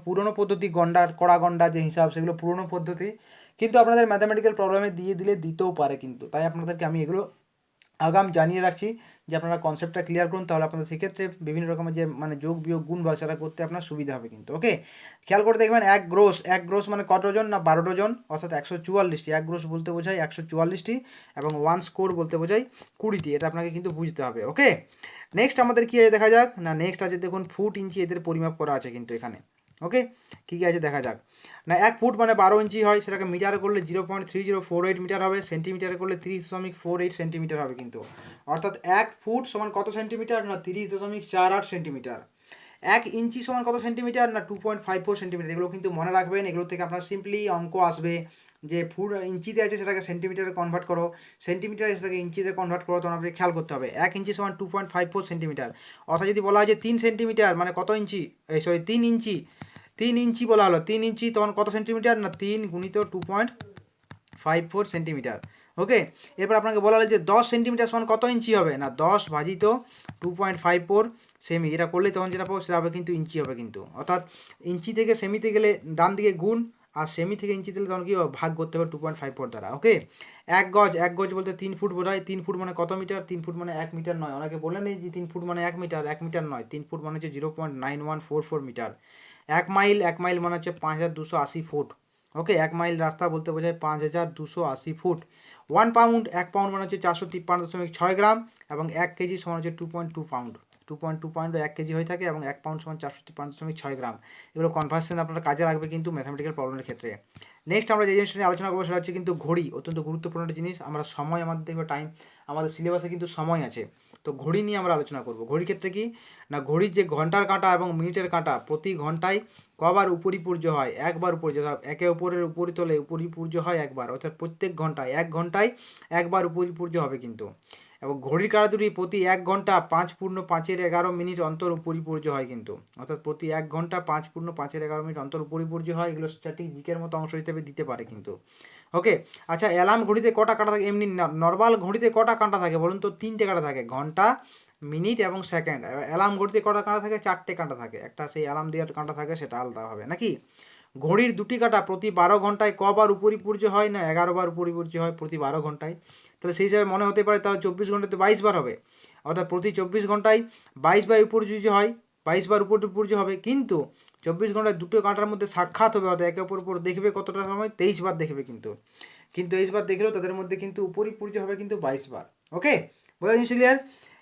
পুরনো পদ্ধতি, গন্ডার কড়া গন্ডা যে হিসাব, সেগুলো পুরনো পদ্ধতি, কিন্তু আপনাদের ম্যাথামেটিক্যাল প্রবলেমে দিয়ে দিলে দিতেও পারে কিন্তু, তাই আপনাদেরকে আমি এগুলো আগাম জানিয়ে রাখছি যে আপনারা কনসেপ্টটা ক্লিয়ার করুন, তাহলে আপনাদের সেক্ষেত্রে বিভিন্ন রকমের যে মানে যোগ বিয়োগ গুণ ভাগ সেটা করতে আপনার সুবিধা হবে কিন্তু। ওকে, খেয়াল করে দেখবেন 1 গ্রোস মানে কত ডজন, না 12 ডজন, অর্থাৎ 144টি। 1 গ্রোস বলতে বোঝায় 144টি, এবং 1 স্কোর বলতে বোঝায় 20টি, এটা আপনাকে কিন্তু বুঝতে হবে। ওকে, নেক্সট আমাদের কি আছে দেখা যাক, না নেক্সট আছে দেখুন ফুট ইঞ্চি, এদের পরিমাপ করা আছে কিন্তু এখানে। ওকে, কী কী আছে দেখা যাক, না 1 ফুট মানে 12 ইঞ্চি হয়, সেটাকে মিটারে করলে 0.3048 মিটার হবে, সেন্টিমিটারে করলে 30.48 সেন্টিমিটার হবে কিন্তু। অর্থাৎ 1 ফুট সমান কত সেন্টিমিটার, না 30.48 সেন্টিমিটার। 1 ইঞ্চি সমান কত সেন্টিমিটার, না 2.54 সেন্টিমিটার। এগুলো কিন্তু মনে রাখবেন, এগুলো থেকে আপনার সিম্পলি অঙ্ক আসবে যে ফুট ইঞ্চিতে আছে সেটাকে সেন্টিমিটারে কনভার্ট করো, সেন্টিমিটারে সেটাকে ইঞ্চিতে কনভার্ট করো, তখন আপনি খেয়াল করতে হবে 1 ইঞ্চি সমান 2.54 সেন্টিমিটার। অর্থাৎ যদি বলা হয় যে 3 সেন্টিমিটার মানে কত ইঞ্চি, 3 ইঞ্চি, 3 ইঞ্চি বলা হলো, 3 ইঞ্চি তখন কত সেন্টিমিটার, না 3 গুণিত 2.54 সেন্টিমিটার। ওকে, এরপর আপনাকে বলা হলো যে 10 সেন্টিমিটার সমান কত ইঞ্চি হবে, না 10 ভাজিত 2.54 সেমি, এটা করলে তখন যেটা পাবো সেটা হবে কিন্তু ইঞ্চি হবে কিন্তু। অর্থাৎ ইঞ্চি থেকে সেমিতে গেলে ডান দিকে গুণ, আর সেমি থেকে ইঞ্চি দিলে তখন কি হবে, ভাগ করতে হবে 2.54 দ্বারা। ওকে, 1 গজ বলতে 3 ফুট বোঝায়, 3 ফুট মানে কত মিটার, 3 ফুট মানে 1 মিটার নয়, অনেকে বললেন যে 3 ফুট মানে 1 মিটার, 1 মিটার নয়, 3 ফুট মানে হচ্ছে 0.9144 মিটার। 1 মাইল মানে হচ্ছে 5280 ফুট। ওকে, 1 মাইল রাস্তা বলতে বোঝায় 5280 ফুট। 1 পাউন্ড, 1 পাউন্ড মানে হচ্ছে 453.6 গ্রাম, এবং 1 কেজি সমান হচ্ছে 2.2 পাউন্ড। 2.2 পাউন্ড 1 কেজি হয়ে থাকে, এবং 1 পাউন্ড সমান 453.6 গ্রাম। এগুলো কনভার্সন আপনার কাজে লাগবে কিন্তু ম্যাথামেটিক্যাল প্রবলেমের ক্ষেত্রে। নেক্সট আমরা যে জিনিসটা নিয়ে আলোচনা করবো সেটা হচ্ছে কিন্তু ঘড়ি, অত্যন্ত গুরুত্বপূর্ণ একটা জিনিস। আমরা সময়, আমাদের দেখবে টাইম, আমাদের সিলেবাসে কিন্তু সময় আছে, তো ঘড়ি নিয়ে আমরা আলোচনা করব। ঘড়ির ক্ষেত্রে কি না, ঘড়ির যে ঘন্টার কাঁটা এবং মিনিটের কাঁটা প্রতি ঘন্টায় কবার উপরিপূর্য হয়, একবার উপরে, একে অপরের উপরিতলে উপরিপূর্য হয় একবার, অর্থাৎ প্রত্যেক ঘন্টায় 1 ঘন্টায় একবার উপরিপূর্য হবে কিন্তু। এবং ঘড়ির কাঁটা দুটি প্রতি 1 ঘন্টা 5.5 অন্তর পরিপূর্য হয় কিন্তু, অর্থাৎ প্রতি 1 ঘন্টা 5.5 অন্তর পরিপূর্য হয়। এগুলো স্ট্যাটিক জিকের মতো অংশ হিসেবে দিতে পারে কিন্তু। ওকে, আচ্ছা অ্যালার্ম ঘড়িতে কটা কাঁটা থাকে? এমনি নর্মাল ঘড়িতে কটা কাঁটা থাকে বলুন তো? 3টে কাঁটা থাকে, ঘন্টা, মিনিট এবং সেকেন্ড। অ্যালার্ম ঘড়িতে কটা কাঁটা থাকে? 4টে কাঁটা থাকে। একটা সেই অ্যালার্ম দেওয়ার কাঁটা থাকে, সেটা আলাদা হবে নাকি। ঘড়ির দুটি কাঁটা প্রতি 12 ঘন্টায় কবার উপরিপূর্য হয়? না 11 বার উপরিপূর্য হয় প্রতি 12 ঘন্টায়। তাহলে সেই হিসাবে মনে হতে পারে তাহলে 24 ঘন্টাতে 22 বার হবে, অর্থাৎ প্রতি 24 ঘন্টায় 22 বার উপরিপূর্য হয়, 22 বার উপরিপূর্য হবে। কিন্তু 24 ঘন্টায় দুটো কাঁটার মধ্যে সাক্ষাৎ হবে, অর্থাৎ একে অপর দেখবে কতটা সময়? 23 বার দেখবে কিন্তু। 23 বার দেখলেও তাদের মধ্যে কিন্তু উপরিপূর্য হবে কিন্তু 22 বার। ওকে, বোঝা জিনিস ক্লিয়ার?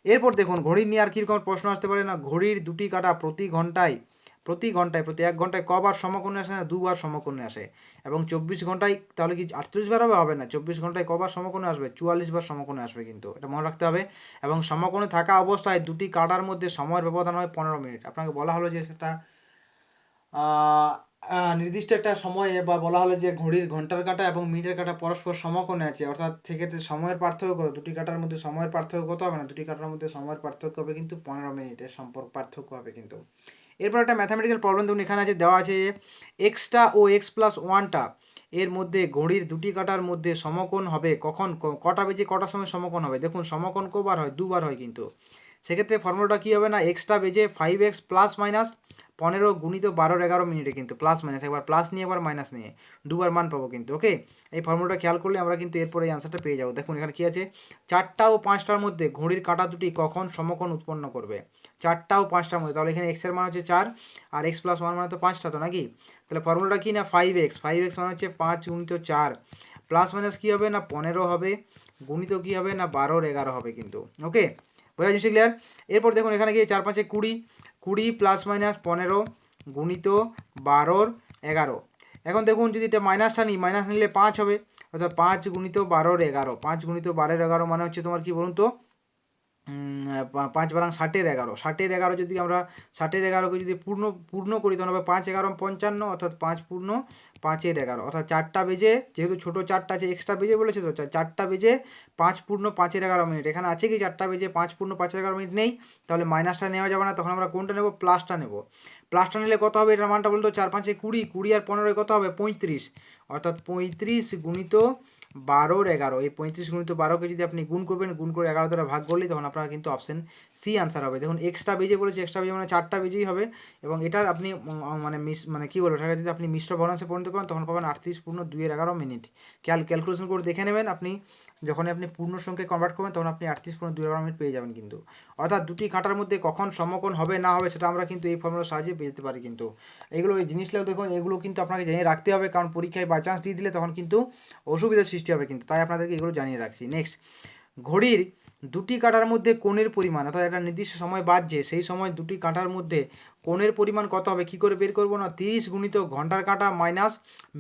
এরপর দেখুন ঘড়ি নিয়ে আর কীরকম প্রশ্ন আসতে পারে না, ঘড়ির দুটি কাঁটা প্রতি 1 ঘন্টায় কবার সমকোণে আসে? না 2 বার সমকোণে আসে। এবং 24 ঘন্টায় তাহলে কি 38 বার হবে না, 24 ঘন্টায় কবার সমকোণে আসবে? 44 বার সমকোণে আসবে কিন্তু, এটা মনে রাখতে হবে। এবং সমকোণে থাকা অবস্থায় দুটি কাঁটার মধ্যে সময়ের ব্যবধান হয় 15 মিনিট। আপনাকে বলা হলো যে সেটা নির্দিষ্ট একটা সময়ে, বা বলা হলো যে ঘড়ির ঘন্টার কাঁটা এবং মিনিটের কাঁটা পরস্পর সমকোণে আছে, অর্থাৎ সেক্ষেত্রে সময়ের পার্থক্য কত? দুটি কাঁটার মধ্যে সময়ের পার্থক্য কত হবে? না দুটি কাঁটার মধ্যে সময়ের পার্থক্য হবে কিন্তু 15 মিনিটের পার্থক্য হবে কিন্তু। এরপর একটা ম্যাথামেটিক্যাল প্রবলেম দেখুন, এখানে আছে, দেওয়া আছে যে এক্সটা ও x+1টা এর মধ্যে ঘড়ির দুটি কাঁটার মধ্যে সমকোণ হবে কখন? কটা বেজে কটার সময় সমকোণ হবে? দেখুন সমকোণ কবার হয়? 2 বার হয় কিন্তু। সেক্ষেত্রে ফর্মুলাটা কী হবে? না এক্সটা বেজে 5x প্লাস মাইনাস 15 গুণিত 12-11 মিনিটে কিন্তু, প্লাস মাইনাস, একবার প্লাস নিয়ে একবার মাইনাস নিয়ে 2বার মান পাবো কিন্তু। ওকে, এই ফর্মুলাটা খেয়াল করলে আমরা কিন্তু এরপরে এই আনসারটা পেয়ে যাবো। দেখুন এখানে কী আছে, 4টা ও 5টার মধ্যে ঘড়ির কাঁটা দুটি কখন সমকোণ উৎপন্ন করবে? 4টা ও 5টার মধ্যে, তাহলে এখানে x এর মান হচ্ছে 4 আর x+1 মানে তো 5টা তো নাকি। তাহলে ফর্মুলাটা কি? না 5x মানে হচ্ছে 5 গুণিত 4 প্লাস মাইনাস কী হবে? না 15 হবে, গুণিত কী হবে? না 12-11 হবে কিন্তু। ওকে, বোঝা যাচ্ছে ক্লিয়ার? এরপর দেখুন এখানে কি 4 5 20, 20 প্লাস মাইনাস 15 গুণিত 12-11। এখন দেখুন যদি এটা মাইনাসটা নিই, মাইনাস নিলে 5 হবে, অর্থাৎ 5 গুণিত 12-11, 5 গুণিত 12-11 মানে হচ্ছে তোমার কি বলুন তো? 5 60-এর 11, 60-এর 11 যদি আমরা 60-এর 11কে যদি পূর্ণ করি তখন হবে 5 11 55, অর্থাৎ 5 পূর্ণ 5-এর 11, অর্থাৎ 4টা বেজে, যেহেতু ছোটো 4টা আছে এক্সট্রা বেজে বলেছে তো, 4টা বেজে 5 পূর্ণ 5-এর 11 মিনিট। এখানে আছে কি 4টা বেজে 5 পূর্ণ 5-এর 11 মিনিট নেই, তাহলে মাইনাসটা নেওয়া যাবে না, তখন আমরা কোনটা নেব? প্লাসটা নেব। প্লাসটা নিলে কত হবে? এটার মানটা বলতো 4 5 20, 20 আর 15 কত হবে? 35, অর্থাৎ 35 গুণিত 12-11। এই 35 গুণিত 12কে যদি আপনি গুণ করবেন, গুণ করে 11 দ্বারা ভাগ করলেই তখন আপনারা কিন্তু অপশন সি আনসার হবে। দেখুন এক্সট্রা বেজে বলেছে, এক্সট্রা বেজে মানে 4টা বেজেই হবে, এবং এটার আপনি মানে কী বলবো, এটাকে যদি আপনি মিশ্র ভগ্নাংশে পরিণত করেন তখন পাবেন 38 পূর্ণ 2-11 মিনিট। ক্যালকুলেশন করে দেখে নেবেন, আপনি যখনই আপনি পূর্ণ সংখ্যায় কনভার্ট করবেন তখন আপনি 38 পূর্ণ 2-11 মিনিট পেয়ে যাবেন কিন্তু। অর্থাৎ দুটি কাঁটার মধ্যে কখন সমকোণ হবে না হবে সেটা আমরা কিন্তু এই ফর্মুলার সাহায্যে পেয়ে যেতে পারি কিন্তু। এইগুলো এই জিনিসগুলো দেখুন, এগুলো কিন্তু আপনাকে জেনে রাখতে হবে, কারণ পরীক্ষায় বাই চান্স দিয়ে দিলে তখন কিন্তু অসুবিধার সৃষ্টি হবে কিন্তু, তাই আপনাদেরকে এগুলো জানিয়ে রাখছি। নেক্সট, ঘড়ির দুটি কাঁটার মধ্যে কোণের পরিমাণ, অর্থাৎ একটা নির্দিষ্ট সময় বাজছে, সেই সময় দুটি কাঁটার মধ্যে কোণের পরিমাণ কত হবে? কী করে বের করবো? না 30 গুণিত ঘন্টার কাঁটা মাইনাস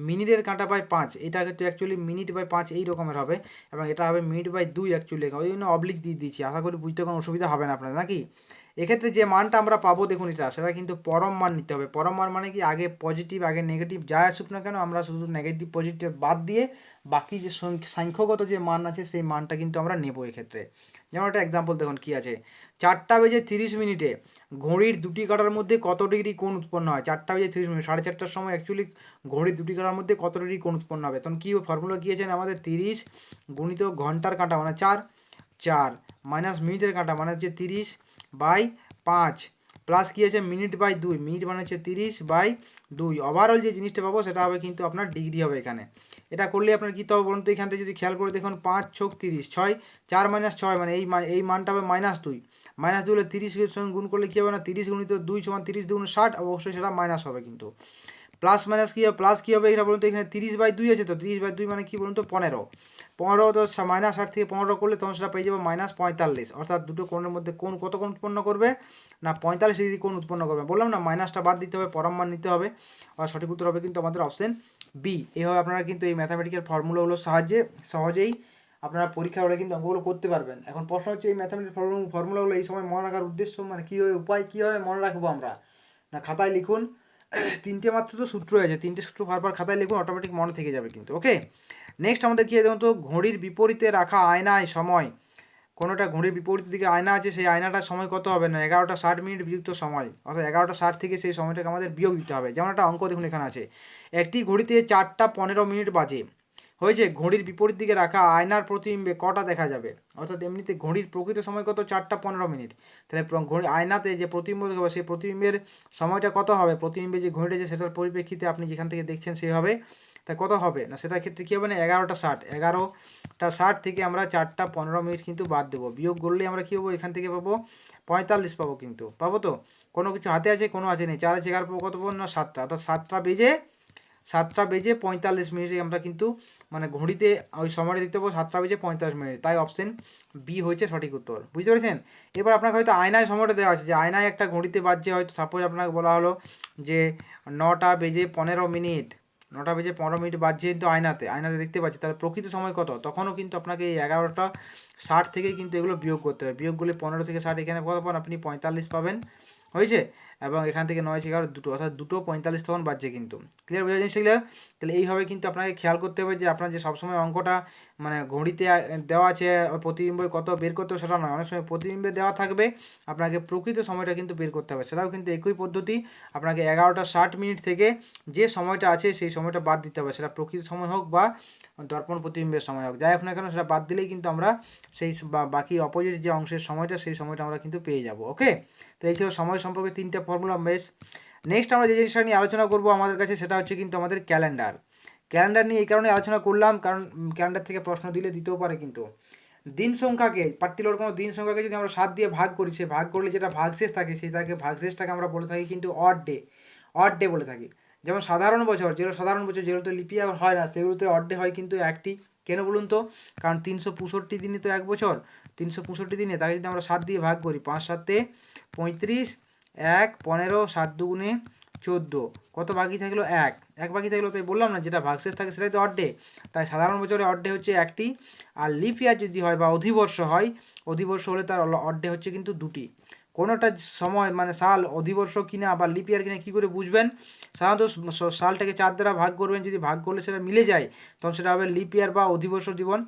মিনিটের কাঁটা বাই 5, এটা কিন্তু অ্যাকচুয়ালি মিনিট বাই 5 এই রকমের হবে, এবং এটা হবে মিনিট বাই 2 অ্যাকচুয়ালি, ওই জন্য অবলিক দিয়ে দিচ্ছি, আশা করি বুঝতে কোনো অসুবিধা হবে না আপনাদের নাকি। এক্ষেত্রে যে মানটা আমরা পাবো দেখুন এটা, সেটা কিন্তু পরম মান নিতে হবে। পরম মান মানে কি, আগে পজিটিভ আগে নেগেটিভ যা আসুক না কেন, আমরা শুধু নেগেটিভ পজিটিভ বাদ দিয়ে বাকি যে সংখ্যাগত যে মান আছে সেই মানটা কিন্তু আমরা নেবো এক্ষেত্রে। যেমন একটা এক্সাম্পল দেখুন কি আছে, 4টা বেজে 30 মিনিটে ঘড়ির দুটি কাঁটার মধ্যে কত ডিগ্রি কোণ উৎপন্ন হয়? 4টা বেজে 30 মিনিট, 4:30টার সময় অ্যাকচুয়ালি ঘড়ির দুটি কাঁটার মধ্যে কত ডিগ্রি কোণ উৎপন্ন হবে? তখন কী ফর্মুলা কী আছে আমাদের? 30 গুণিত ঘন্টার কাঁটা মানে 4 মাইনাস মিনিটের কাঁটা মানে হচ্ছে 30/5 প্লাস কী আছে? মিনিট বাই 2, মিনিট মানে হচ্ছে 30/2। ওভারঅল যে জিনিসটা পাবো সেটা হবে কিন্তু আপনার ডিগ্রি হবে এখানে। এটা করলে আপনার কী হবে বলুন তো? এখান থেকে যদি খেয়াল করে দেখুন, 5 × 30, 6, 4 - 6 মানে এই মানটা হবে -2, -2 হলে 30 এর সঙ্গে গুণ করলে কী হবে? না 30 গুণিত 2 = 30 × 2 = 60, অবশ্যই সেটা মাইনাস হবে কিন্তু। প্লাস মাইনাস কী হবে? প্লাস কী হবে এটা বলুন তো? এখানে 30/2 আছে তো, 30/2 মানে কী বলুন তো? 15, 15 তো -60 থেকে 15 করলে তখন সেটা পেয়ে যাবো -45, অর্থাৎ দুটো কোণের মধ্যে কোণ কত কোণ উৎপন্ন করবে? না 45 ডিগ্রি কোণ উৎপন্ন করবে। বললাম না মাইনাসটা বাদ দিতে হবে, পরম মান নিতে হবে, আর সঠিক উত্তর হবে কিন্তু আমাদের অপশন বি। এইভাবে আপনারা কিন্তু এই ম্যাথামেটিক্যাল ফর্মুলাগুলোর সাহায্যে সহজেই আপনারা পরীক্ষা হলে কিন্তু অঙ্কগুলো করতে পারবেন। এখন প্রশ্ন হচ্ছে এই ম্যাথামেটিক্যাল ফর্মুলাগুলো এই সময় মনে রাখার উদ্দেশ্য মানে কীভাবে, উপায় কীভাবে মনে রাখবো আমরা? না খাতায় লিখুন, 3টে মাত্র তো সূত্র আছে, 3টে সূত্র বারবার খাতায় লিখুন, অটোমেটিক মনে থেকে যাবে কিন্তু। ওকে, নেক্সট আমাদের কী দেখুন তো, ঘড়ির বিপরীতে রাখা আয়নায় সময় কোনোটা ঘড়ির বিপরীত দিকে আয়না আছে, সেই আয়নাটার সময় কত হবে না 11:60 বিযুক্ত সময়, অর্থাৎ 11:60 থেকে সেই সময়টাকে আমাদের বিয়োগ দিতে হবে। যেমন একটা অঙ্ক দেখুন এখানে আছে, একটি ঘড়িতে 4:15 বাজে, হয়েছে ঘড়ির বিপরীত দিকে রাখা আয়নার প্রতিবিম্বে কটা দেখা যাবে। অর্থাৎ এমনিতে ঘড়ির প্রকৃত সময় কত 4:15, তাহলে ঘড়ি আয়নাতে যে প্রতিবিম্ব দেখবে সেই প্রতিবিম্বের সময়টা কত হবে, প্রতিবিম্বে যে ঘড়িটা আছে সেটার পরিপ্রেক্ষিতে আপনি যেখান থেকে দেখছেন সেভাবে তা কত হবে না, সেটার ক্ষেত্রে কী হবে না 11:60 থেকে আমরা 4:15 কিন্তু বাদ দেবো, বিয়োগ করলে আমরা কী পাবো এখান থেকে পাবো 45 পাবো, কিন্তু পাবো তো, কোনো কিছু হাতে আছে কোনো আছে নেই, 4 আছে 11 পাবো কত পাবো না 7টা, অর্থাৎ 7:45 আমরা কিন্তু মানে ঘড়িতে ওই সময়টা দিতে পারবো 7:45, তাই অপশন বি হয়েছে সঠিক উত্তর। বুঝতে পেরেছেন? এবার আপনাকে হয়তো আয়নায় সময়টা দেওয়া আছে, যে আয়নায় একটা ঘড়িতে বাজছে, হয়তো সাপোজ আপনাকে বলা হলো যে 9:15 বাজছে, কিন্তু আয়নাতে দেখতে পাচ্ছি, তাহলে প্রকৃত সময় কত, তখনও কিন্তু আপনাকে এই 11:60 থেকে কিন্তু এগুলো বিয়োগ করতে হবে, বিয়োগ করলে 15 থেকে 60 এখানে কত পাবেন আপনি 45 পাবেন, হয়েছে, এবং এখান থেকে 9 11 দুটো, অর্থাৎ 2:45 তখন বাজছে কিন্তু। ক্লিয়ার, বোঝা জিনিস ক্লিয়ার? তাহলে এইভাবে কিন্তু আপনাকে খেয়াল করতে হবে যে আপনার যে সবসময় অঙ্কটা মানে ঘড়িতে দেওয়া আছে প্রতিবিম্ব কত বের করতে হবে সেটা নয়, অনেক সময় প্রতিবিম্বে দেওয়া থাকবে, আপনাকে প্রকৃত সময়টা কিন্তু বের করতে হবে, সেটাও কিন্তু একই পদ্ধতি, আপনাকে 11:60 থেকে যে সময়টা আছে সেই সময়টা বাদ দিতে হবে, সেটা প্রকৃত সময় হোক বা দর্পণ প্রতিবিম্বের সময় হোক, যাই হোক না কেন সেটা বাদ দিলেই কিন্তু আমরা সেই বাকি অপোজিট যে অংশের সময়টা সেই সময়টা আমরা কিন্তু পেয়ে যাব। ওকে, তো এই ছিল সময় সম্পর্কে 3টে ফর্মুলা। বেশ, নেক্সট আমরা যে জিনিসটা নিয়ে আলোচনা করব আমাদের কাছে সেটা হচ্ছে কিন্তু আমাদের ক্যালেন্ডার নিয়ে এই কারণে আলোচনা করলাম কারণ ক্যালেন্ডার থেকে প্রশ্ন দিতেও পারে কিন্তু। দিন সংখ্যাকে, পার্টিকুলার কোনো দিন সংখ্যাকে যদি আমরা 7 দিয়ে ভাগ করি, সে ভাগ করলে যেটা ভাগশেষ থাকে সেটাকে ভাগশেষটাকে আমরা বলে থাকি কিন্তু অড ডে বলে থাকি। যেমন সাধারণ বছর যেগুলোতে লিপিয়ার হয় না সেগুলোতে অড ডে হয় কিন্তু একটি, কেন বলুন তো, কারণ 365 দিনই তো এক বছর, 365 দিনে তাকে যদি আমরা 7 দিয়ে ভাগ করি, 5 7 35, 1 15, 7 2 14, কত বাকি থাকলো এক বাকি থাকলো, তাই বললাম না যেটা ভাগশেষ থাকে সেটাই তো অড ডে, তাই সাধারণ বছরে অড ডে হচ্ছে একটি, আর লিপ ইয়ার যদি হয় বা অধিবর্ষ হলে তার অড ডে হচ্ছে কিন্তু দুটি। কোনোটা সময় মানে সাল অধিবর্ষ কিনা বা লিপ ইয়ার কিনা কী করে বুঝবেন, সাধারণত সালটাকে 4 দ্বারা ভাগ করবেন, যদি ভাগ করলে সেটা মিলে যায় তখন সেটা হবে লিপ ইয়ার বা অধিবর্ষ জীবন,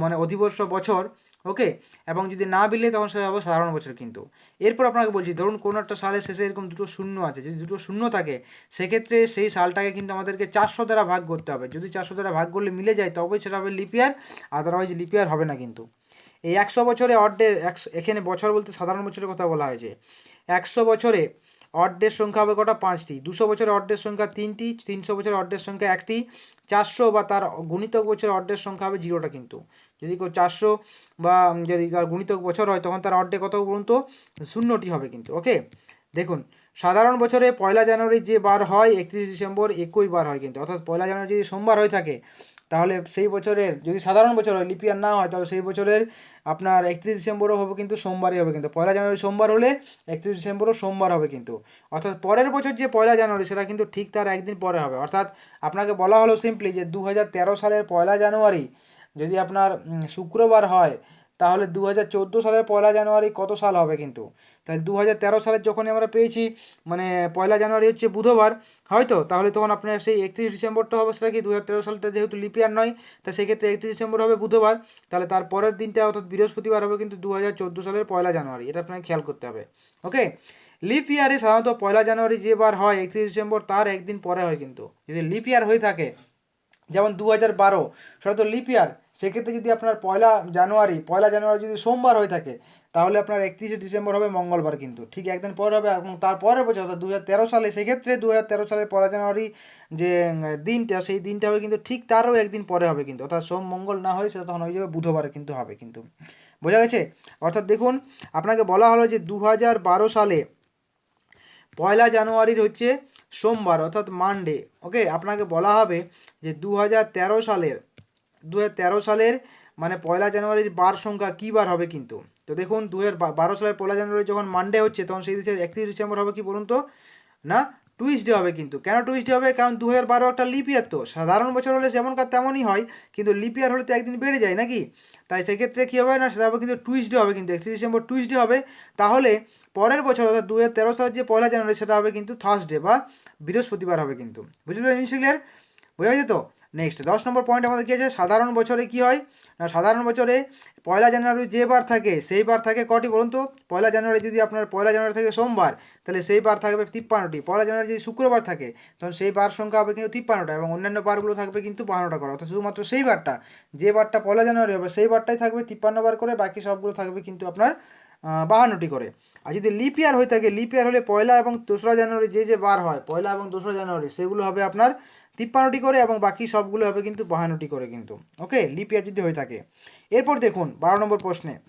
মানে অধিবর্ষ বছর। ওকে, এবং যদি না মিলে তখন সেটা হবে সাধারণ বছর কিন্তু। এরপর আপনাকে বলছি, ধরুন কোনো একটা সালের শেষে এরকম দুটো শূন্য আছে, যদি দুটো শূন্য থাকে সেক্ষেত্রে সেই সালটাকে কিন্তু আমাদেরকে 400 দ্বারা ভাগ করতে হবে, যদি 400 দ্বারা ভাগ করলে মিলে যায় তবেই সেটা হবে লিপ ইয়ার, আদারওয়াইজ লিপ ইয়ার হবে না কিন্তু। এই 100 বছরে অড ডে, এখানে বছর বলতে সাধারণ বছরের কথা বলা হয়েছে, 100 বছরে অড ডের সংখ্যা হবে কটা 5টি, 200 বছরে অড ডের সংখ্যা 3টি, 300 বছরে অড ডের সংখ্যা 1টি, 400 বা তার গুণিতক বছরে অড ডের সংখ্যা হবে 0টা কিন্তু। যদি কেউ 400 বা যদি তার গুণিতক বছর হয় তখন তার অড ডে কত বলুন তো 0টি হবে কিন্তু। ওকে, দেখুন সাধারণ বছরে 1 জানুয়ারি যে বার হয় 31 ডিসেম্বর একই বার হয় কিন্তু, অর্থাৎ 1 জানুয়ারি যদি সোমবার হয়ে থাকে তাহলে সেই বছরের, যদি সাধারণ বছর হয় লিপ ইয়ার না হয় তাহলে সেই বছরের আপনার 31 ডিসেম্বরও হবে কিন্তু সোমবারই হবে কিন্তু, 1 জানুয়ারি সোমবার হলে 31 ডিসেম্বরও সোমবার হবে কিন্তু, অর্থাৎ পরের বছর যে 1 জানুয়ারি সেটা কিন্তু ঠিক তার একদিন পরে হবে। অর্থাৎ আপনাকে বলা হলো সিম্পলি যে 2013 সালের 1 জানুয়ারি যদি আপনার শুক্রবার হয় তাহলে 2014 সালের 1 জানুয়ারি কত সাল হবে কিন্তু, তাহলে 2013 সালের যখনই আমরা পেয়েছি মানে 1 জানুয়ারি হচ্ছে বুধবার হয়তো, তাহলে তখন আপনার সেই 31 ডিসেম্বরটা হবে সেটা কি 2013 সালটা যেহেতু লিপ ইয়ার নয় তা সেক্ষেত্রে 31 ডিসেম্বর হবে বুধবার, তাহলে তার পরের দিনটা অর্থাৎ বৃহস্পতিবার হবে কিন্তু 2014 সালের 1 জানুয়ারি, এটা আপনাকে খেয়াল করতে হবে। ওকে, লিপ ইয়ারে সাধারণত 1 জানুয়ারি যে বার হয় 31 ডিসেম্বর তার একদিন পরে হয় কিন্তু, যদি লিপ ইয়ার হয়ে থাকে যেমন 2012 সেটা তো লিপ ইয়ার, সেক্ষেত্রে যদি আপনার 1 জানুয়ারি যদি সোমবার হয়ে থাকে তাহলে আপনার 31 ডিসেম্বর হবে মঙ্গলবার কিন্তু, ঠিক একদিন পরে হবে, এবং তারপরের বছর অর্থাৎ 2013 সালে সেক্ষেত্রে 2013 সালের 1 জানুয়ারি যে দিনটা সেই দিনটা হবে কিন্তু ঠিক তারও একদিন পরে হবে কিন্তু, অর্থাৎ সোম মঙ্গল না হয় সেটা তখন হয়ে যাবে বুধবারে কিন্তু হবে কিন্তু। বোঝা গেছে? অর্থাৎ দেখুন আপনাকে বলা হলো যে 2012 সালে 1 জানুয়ারির হচ্ছে সোমবার অর্থাৎ মানডে। ওকে, আপনাকে বলা হবে যে 2013 সালের মানে 1 জানুয়ারির বার সংখ্যা কী বার হবে কিন্তু। তো দেখুন 2012 সালের 1 জানুয়ারি যখন মানডে হচ্ছে তখন সেই দেশের 31 ডিসেম্বর হবে কি বলুন তো, না টুইসডে হবে কিন্তু। কেন টুইসডে হবে? কারণ 2012 একটা লিপ ইয়ার, তো সাধারণ বছর হলে যেমনকার তেমনই হয় কিন্তু লিপ ইয়ার হলে তো একদিন বেড়ে যায় নাকি, তাই সেক্ষেত্রে কী হবে না সেটা হবে কিন্তু টুইসডে হবে কিন্তু, 31 ডিসেম্বর টুইসডে হবে। তাহলে পরের বছর অর্থাৎ 2013 সালের যে 1 জানুয়ারি সেটা হবে কিন্তু থার্সডে বা বৃহস্পতিবার হবে কিন্তু। বুঝতে পারলেন জিনিসটা ক্লিয়ার? বোঝা গেছে তো? নেক্সট 10 নম্বর পয়েন্ট আমাদের কী আছে, সাধারণ বছরে কী হয় না, সাধারণ বছরে পয়লা জানুয়ারি যে বার থাকে সেই বার থাকে কটি বলুন তো? পয়লা জানুয়ারি যদি আপনার পয়লা জানুয়ারি থাকে সোমবার, তাহলে সেই বার থাকবে 53টি। পয়লা জানুয়ারি যদি শুক্রবার থাকে, তখন সেই বার সংখ্যা হবে কিন্তু 53টা, এবং অন্যান্য বারগুলো থাকবে কিন্তু 52টা করে। অর্থাৎ শুধুমাত্র সেই বারটা, যে বারটা পয়লা জানুয়ারি হবে সেই বারটাই থাকবে 53 বার করে, বাকি সবগুলো থাকবে কিন্তু আপনার 52টি করে। আর যদি লিপ ইয়ার হয়ে থাকে, লিপ ইয়ার হলে পয়লা এবং 2রা জানুয়ারি যে বার হয়, পয়লা এবং 2রা জানুয়ারি, সেগুলো হবে আপনার 53টি করে, এবং বাকি সবগুলো হবে কিন্তু 52টি করে কিন্তু। ওকে, লিপ ইয়ার যদি হয়ে থাকে। এরপর দেখুন 12 নম্বর প্রশ্নে,